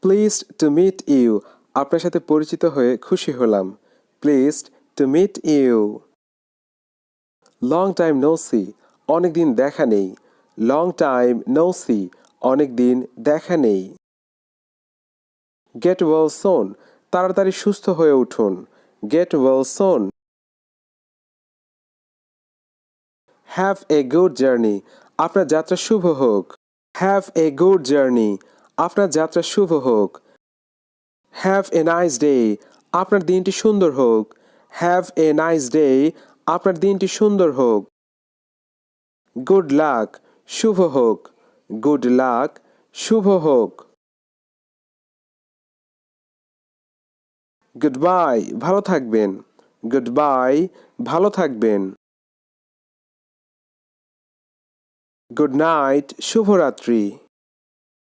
Pleased to meet you, আপনার সাথে পরিচিত হয়ে খুশি হলাম। Pleased to meet you. Long time no see, অনেক দিন দেখা নেই। লং টাইম নো সি, অনেক দিন দেখা নেই। গেট ওয়েল সোন, তাড়াতাড়ি সুস্থ হয়ে উঠুন। Get well soon. Have a good journey, আপনার যাত্রা শুভ হোক। হ্যাভ এ গুড জার্নি, আপনার যাত্রা শুভ হোক। হ্যাভ এ নাইস ডে, আপনার দিনটি সুন্দর হোক। হ্যাভ এ নাইস ডে, আপনার দিনটি সুন্দর হোক। গুড লাক, শুভ হোক। গুড লাক, শুভ হোক। গুড বাই, ভালো থাকবেন। গুড বাই, ভালো থাকবেন। গুড নাইট, শুভরাত্রি।